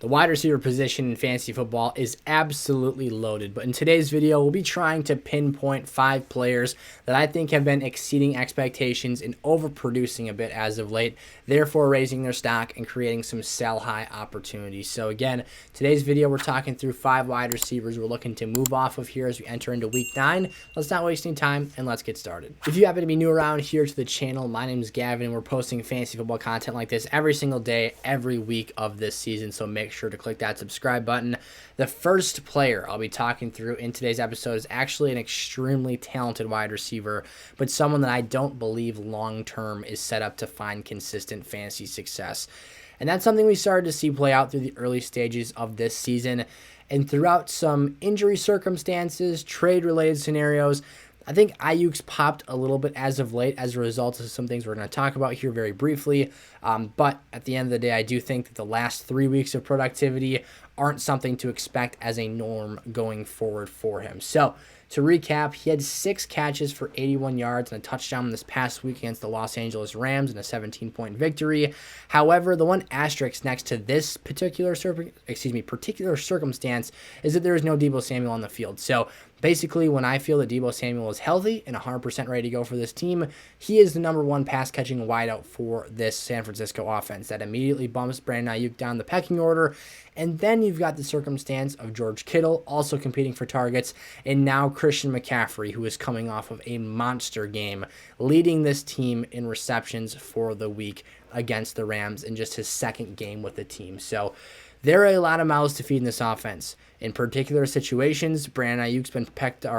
The wide receiver position in fantasy football is absolutely loaded, but in today's video, we'll be trying to pinpoint 5 players that I think have been exceeding expectations and overproducing a bit as of late, therefore raising their stock and creating some sell-high opportunities. So again, today's video, we're talking through 5 wide receivers we're looking to move off of here as we enter into week 9. Let's not waste any time and let's get started. If you happen to be new around here to the channel, my name is Gavin and we're posting fantasy football content like this every single day, every week of this season, so make sure to click that subscribe button. The first player I'll be talking through in today's episode is actually an extremely talented wide receiver, but someone that I don't believe long-term is set up to find consistent fantasy success. And that's something we started to see play out through the early stages of this season. And throughout some injury circumstances, trade-related scenarios, I think Aiyuk's popped a little bit as of late as a result of some things we're going to talk about here very briefly. But at the end of the day, I do think that the last 3 weeks of productivity aren't something to expect as a norm going forward for him. So to recap, he had 6 catches for 81 yards and a touchdown this past week against the Los Angeles Rams in a 17-point victory. However, the one asterisk next to this particular circumstance is that there is no Deebo Samuel on the field. So basically, when I feel that Deebo Samuel is healthy and 100% ready to go for this team, he is the #1 pass-catching wideout for this San Francisco offense. That immediately bumps Brandon Aiyuk down the pecking order. And then you've got the circumstance of George Kittle also competing for targets, and now Christian McCaffrey, who is coming off of a monster game, leading this team in receptions for the week against the Rams in just his second game with the team. So there are a lot of mouths to feed in this offense. In particular situations, Brandon Aiyuk's been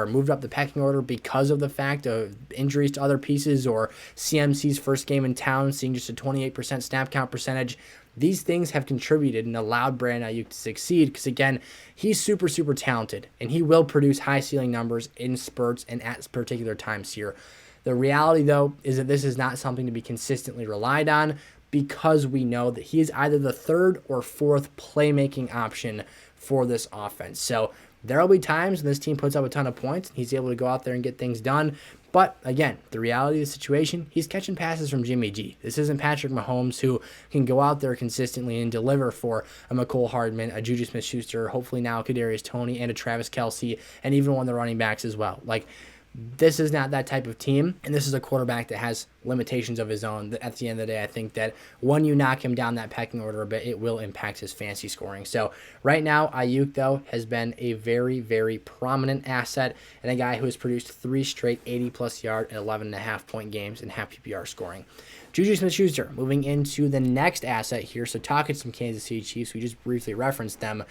moved up the pecking order because of the fact of injuries to other pieces or CMC's first game in town, seeing just a 28% snap count percentage. These things have contributed and allowed Brandon Aiyuk to succeed because, again, he's super, super talented, and he will produce high ceiling numbers in spurts and at particular times here. The reality, though, is that this is not something to be consistently relied on because we know that he is either the 3rd or 4th playmaking option for this offense. So there will be times when this team puts up a ton of points and he's able to go out there and get things done. But again, the reality of the situation, he's catching passes from Jimmy G. This isn't Patrick Mahomes, who can go out there consistently and deliver for a McCole Hardman, a JuJu Smith-Schuster, hopefully now a Kadarius Toney, and a Travis Kelce, and even one of the running backs as well. Like, this is not that type of team, and this is a quarterback that has limitations of his own. At the end of the day, I think that when you knock him down that pecking order a bit, it will impact his fantasy scoring. So right now, Aiyuk, though, has been a very, very prominent asset and a guy who has produced 3 straight 80-plus yard and 11.5-point games in half PPR scoring. JuJu Smith-Schuster moving into the next asset here. So talking some Kansas City Chiefs, we just briefly referenced them.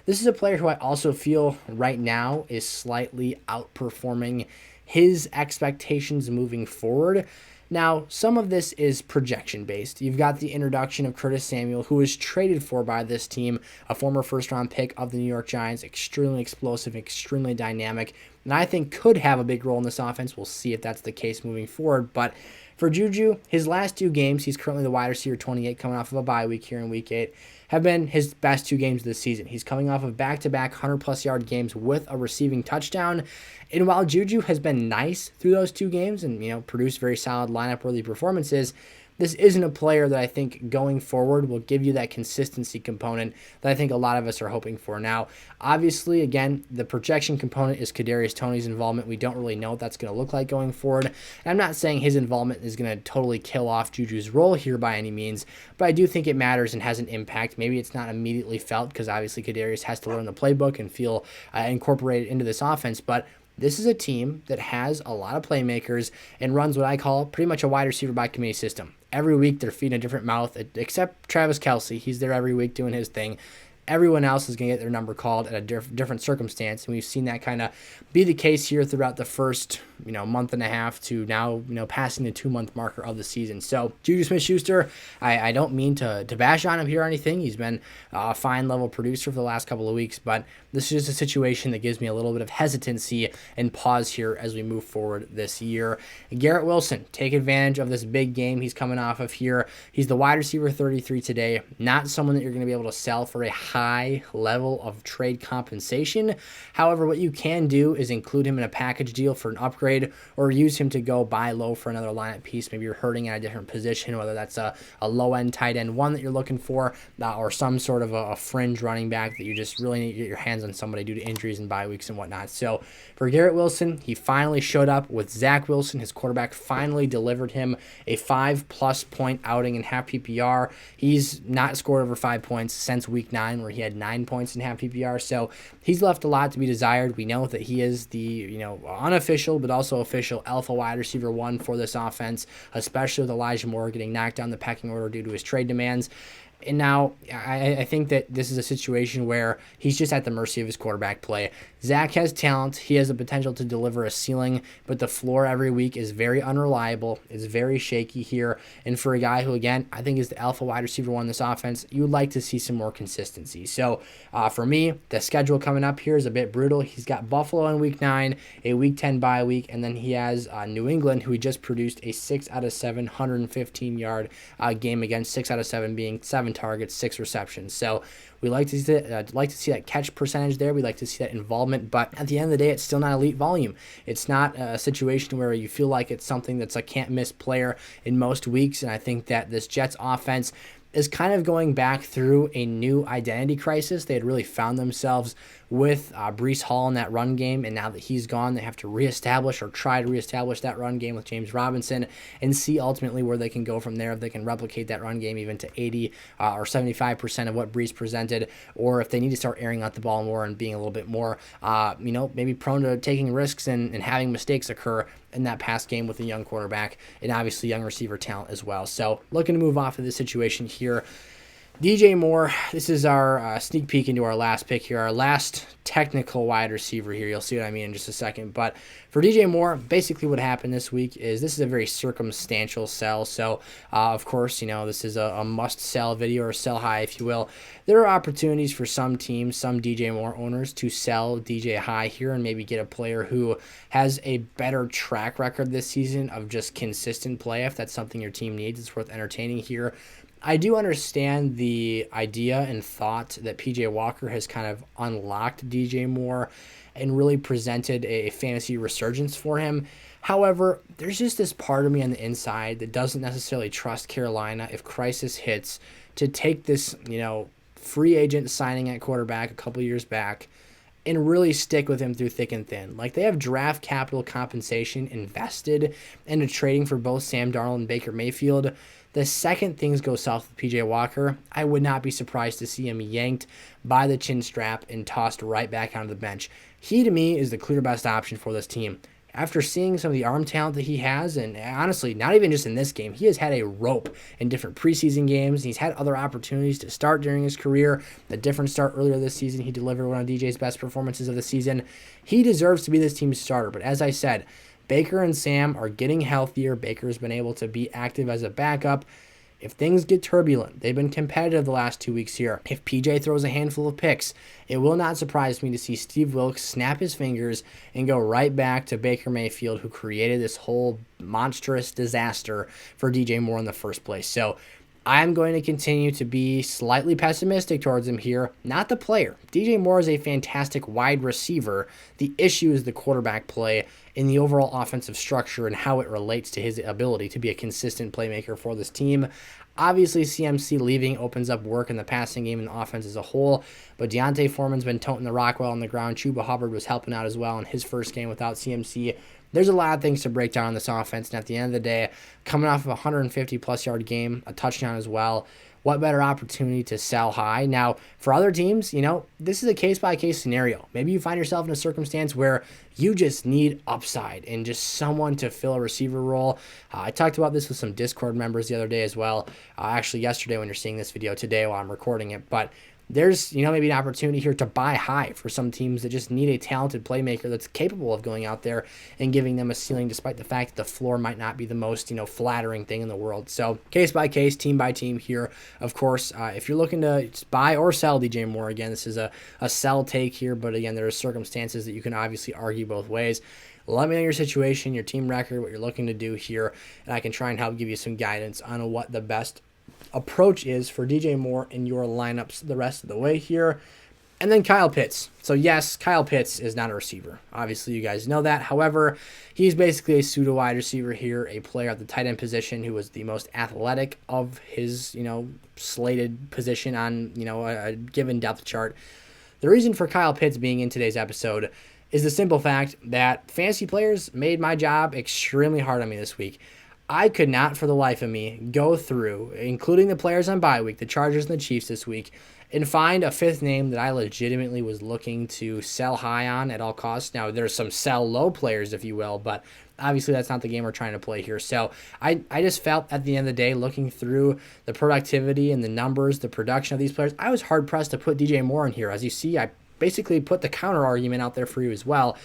This is a player who I also feel right now is slightly outperforming his expectations moving forward. Now, some of this is projection-based. You've got the introduction of Curtis Samuel, who was traded for by this team, a former first-round pick of the New York Giants, extremely explosive, extremely dynamic, and I think could have a big role in this offense. We'll see if that's the case moving forward, but for JuJu, his last 2 games, he's currently the wide receiver 28 coming off of a bye week here in week 8, have been his best 2 games of the season. He's coming off of back-to-back 100-plus yard games with a receiving touchdown. And while JuJu has been nice through those 2 games and, produced very solid lineup-worthy performances, this isn't a player that I think going forward will give you that consistency component that I think a lot of us are hoping for. Now, obviously, again, the projection component is Kadarius Toney's involvement. We don't really know what that's going to look like going forward. And I'm not saying his involvement is going to totally kill off JuJu's role here by any means, but I do think it matters and has an impact. Maybe it's not immediately felt because obviously Kadarius has to learn the playbook and feel incorporated into this offense, but this is a team that has a lot of playmakers and runs what I call pretty much a wide receiver by committee system. Every week they're feeding a different mouth, except Travis Kelce. He's there every week doing his thing. Everyone else is going to get their number called at a different circumstance, and we've seen that kind of be the case here throughout the first month and a half to now passing the 2-month marker of the season. So JuJu Smith-Schuster, I don't mean to bash on him here or anything. He's been a fine level producer for the last couple of weeks, but this is just a situation that gives me a little bit of hesitancy and pause here as we move forward this year. Garrett Wilson, take advantage of this big game he's coming off of here. He's the wide receiver 33 today, not someone that you're going to be able to sell for a high high level of trade compensation. However, what you can do is include him in a package deal for an upgrade, or use him to go buy low for another lineup piece. Maybe you're hurting at a different position, whether that's a low-end tight end one that you're looking for, or some sort of a fringe running back that you just really need to get your hands on somebody due to injuries and bye weeks and whatnot. So for Garrett Wilson, he finally showed up with Zach Wilson. His quarterback finally delivered him a 5+ point outing in half PPR. He's not scored over 5 points since week 9, where he had 9 points in half PPR. So he's left a lot to be desired. We know that he is the unofficial but also official alpha wide receiver 1 for this offense, especially with Elijah Moore getting knocked down the pecking order due to his trade demands. And now I think that this is a situation where he's just at the mercy of his quarterback play. Zach has talent. He has the potential to deliver a ceiling, but the floor every week is very unreliable. It's very shaky here. And for a guy who, again, I think is the alpha wide receiver 1 in this offense, you would like to see some more consistency. So for me, the schedule coming up here is a bit brutal. He's got Buffalo in week 9, a week 10 bye week, and then he has New England, who he just produced a 6 out of 7, 115-yard game against, 6 out of 7 being 7 targets, 6 receptions. So we like to see that catch percentage there. We like to see that involvement, but at the end of the day, it's still not elite volume. It's not a situation where you feel like it's something that's a can't-miss player in most weeks, and I think that this Jets offense is kind of going back through a new identity crisis. They had really found themselves with Breece Hall in that run game, and now that he's gone, they have to reestablish or try to reestablish that run game with James Robinson and see ultimately where they can go from there, if they can replicate that run game even to 80 or 75% of what Breece presented, or if they need to start airing out the ball more and being a little bit more, maybe prone to taking risks and having mistakes occur in that pass game with a young quarterback and obviously young receiver talent as well. So looking to move off of this situation here. DJ Moore, this is our sneak peek into our last pick here, our last technical wide receiver here. You'll see what I mean in just a second. But for DJ Moore, basically what happened this week is this is a very circumstantial sell. So, of course, this is a must-sell video, or sell high, if you will. There are opportunities for some teams, some DJ Moore owners, to sell DJ high here and maybe get a player who has a better track record this season of just consistent play. If that's something your team needs, it's worth entertaining here. I do understand the idea and thought that PJ Walker has kind of unlocked DJ Moore and really presented a fantasy resurgence for him. However, there's just this part of me on the inside that doesn't necessarily trust Carolina, if crisis hits, to take this, free agent signing at quarterback a couple years back and really stick with him through thick and thin. Like, they have draft capital compensation invested into trading for both Sam Darnold and Baker Mayfield. The second things go south with PJ Walker, I would not be surprised to see him yanked by the chin strap and tossed right back onto the bench. He, to me, is the clear best option for this team. After seeing some of the arm talent that he has, and honestly, not even just in this game, he has had a rope in different preseason games. He's had other opportunities to start during his career. The different start earlier this season, he delivered one of DJ's best performances of the season. He deserves to be this team's starter, but as I said, Baker and Sam are getting healthier. Baker's been able to be active as a backup. If things get turbulent, they've been competitive the last 2 weeks here. If PJ throws a handful of picks, it will not surprise me to see Steve Wilkes snap his fingers and go right back to Baker Mayfield, who created this whole monstrous disaster for DJ Moore in the first place. So I'm going to continue to be slightly pessimistic towards him here. Not the player. DJ Moore is a fantastic wide receiver. The issue is the quarterback play in the overall offensive structure and how it relates to his ability to be a consistent playmaker for this team. Obviously, CMC leaving opens up work in the passing game and the offense as a whole, but Deontay Foreman's been toting the rock well on the ground. Chuba Hubbard was helping out as well in his first game without CMC. There's a lot of things to break down in this offense, and at the end of the day, coming off of a 150-plus yard game, a touchdown as well, what better opportunity to sell high? Now, for other teams, this is a case-by-case scenario. Maybe you find yourself in a circumstance where you just need upside and just someone to fill a receiver role. I talked about this with some Discord members the other day as well. Actually, yesterday when you're seeing this video, today while I'm recording it. But there's, maybe an opportunity here to buy high for some teams that just need a talented playmaker that's capable of going out there and giving them a ceiling, despite the fact that the floor might not be the most, flattering thing in the world. So case by case, team by team here. Of course, if you're looking to buy or sell DJ Moore, again, this is a sell take here, but again, there are circumstances that you can obviously argue both ways. Let me know your situation, your team record, what you're looking to do here, and I can try and help give you some guidance on what the best approach is for DJ Moore in your lineups the rest of the way here. And then Kyle Pitts. So yes, Kyle Pitts is not a receiver. Obviously, you guys know that. However, he's basically a pseudo wide receiver here, a player at the tight end position who was the most athletic of his, slated position on, a given depth chart. The reason for Kyle Pitts being in today's episode is the simple fact that fantasy players made my job extremely hard on me this week. I could not for the life of me go through, including the players on bye week, the Chargers and the Chiefs this week, and find a fifth name that I legitimately was looking to sell high on at all costs. Now, there's some sell low players, if you will, but obviously that's not the game we're trying to play here. So I just felt at the end of the day, looking through the productivity and the numbers, the production of these players, I was hard-pressed to put DJ Moore in here. As you see, I basically put the counter argument out there for you as well,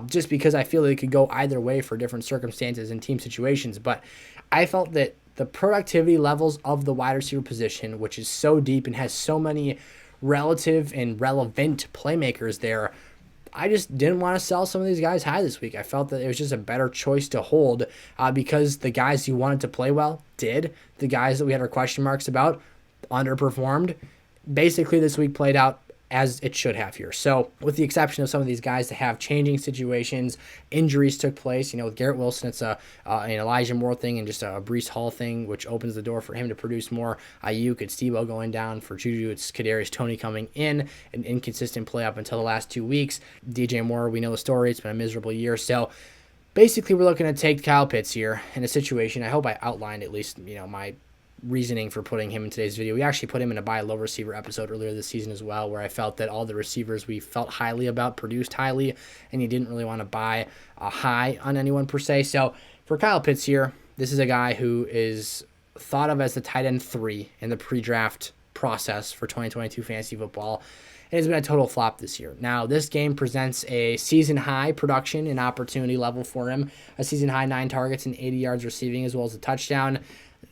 just because I feel that it could go either way for different circumstances and team situations. But I felt that the productivity levels of the wide receiver position, which is so deep and has so many relative and relevant playmakers there, I just didn't want to sell some of these guys high this week. I felt that it was just a better choice to hold because the guys you wanted to play well did. The guys that we had our question marks about underperformed. Basically, this week played out as it should have here. So with the exception of some of these guys that have changing situations, injuries took place. With Garrett Wilson, it's an Elijah Moore thing and just a Breece Hall thing, which opens the door for him to produce more. Aiyuk, it's Tebow going down. For JuJu, it's Kadarius Toney coming in, an inconsistent play up until the last 2 weeks. DJ Moore, we know the story. It's been a miserable year. So basically, we're looking to take Kyle Pitts here in a situation. I hope I outlined at least, my reasoning for putting him in today's video. We actually put him in a buy low receiver episode earlier this season as well, where I felt that all the receivers we felt highly about produced highly, and you didn't really want to buy a high on anyone per se. So for Kyle Pitts here, this is a guy who is thought of as the tight end 3 in the pre-draft process for 2022 fantasy football, and has been a total flop this year. Now, this game presents a season-high production and opportunity level for him, a season-high 9 targets and 80 yards receiving as well as a touchdown.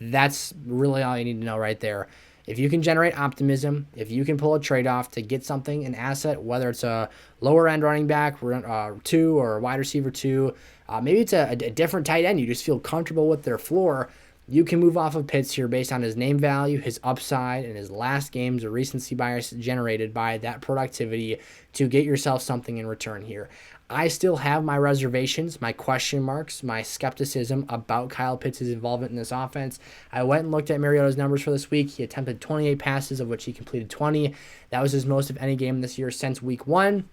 That's really all you need to know right there. If you can generate optimism, if you can pull a trade-off to get something, an asset, whether it's a lower-end running back 2 or a wide receiver 2, maybe it's a different tight end, you just feel comfortable with their floor, you can move off of Pitts here based on his name value, his upside, and his last games or recency bias generated by that productivity to get yourself something in return here. I still have my reservations, my question marks, my skepticism about Kyle Pitts' involvement in this offense. I went and looked at Mariota's numbers for this week. He attempted 28 passes, of which he completed 20. That was his most of any game this year since week 1,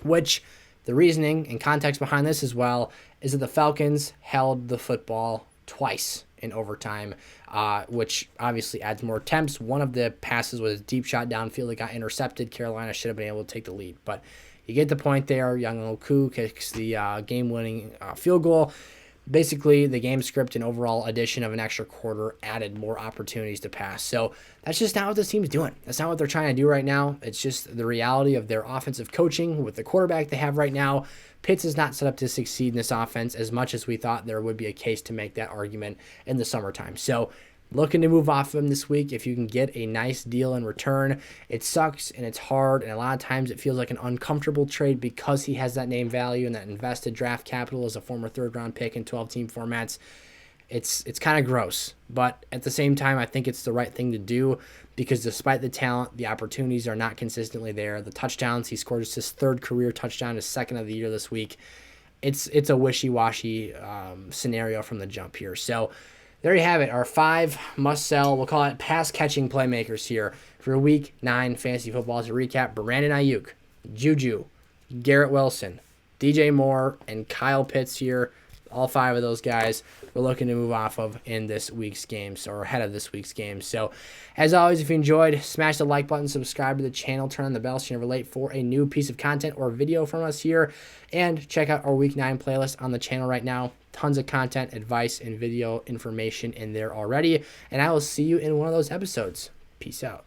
which the reasoning and context behind this as well is that the Falcons held the football twice in overtime, which obviously adds more attempts. One of the passes was a deep shot downfield that got intercepted. Carolina should have been able to take the lead, but you get the point there. Young Oku kicks the game-winning field goal. Basically, the game script and overall addition of an extra quarter added more opportunities to pass. So that's just not what this team's doing. That's not what they're trying to do right now. It's just the reality of their offensive coaching with the quarterback they have right now. Pitts is not set up to succeed in this offense as much as we thought there would be a case to make that argument in the summertime. So looking to move off of him this week if you can get a nice deal in return. It sucks and it's hard, and a lot of times it feels like an uncomfortable trade because he has that name value and that invested draft capital as a former third-round pick in 12-team formats. It's kind of gross, but at the same time, I think it's the right thing to do because despite the talent, the opportunities are not consistently there. The touchdowns, he scored just his 3rd career touchdown, his 2nd of the year this week. It's a wishy-washy scenario from the jump here. So there you have it, our 5 must-sell, we'll call it pass-catching playmakers here for Week 9 Fantasy Football. To recap, Brandon Aiyuk, JuJu, Garrett Wilson, DJ Moore, and Kyle Pitts here. All 5 of those guys we're looking to move off of in this week's games or ahead of this week's game. So, as always, if you enjoyed, smash the like button, subscribe to the channel, turn on the bell so you're never late for a new piece of content or video from us here, and check out our Week 9 playlist on the channel right now. Tons of content, advice, and video information in there already, and I will see you in one of those episodes. Peace out.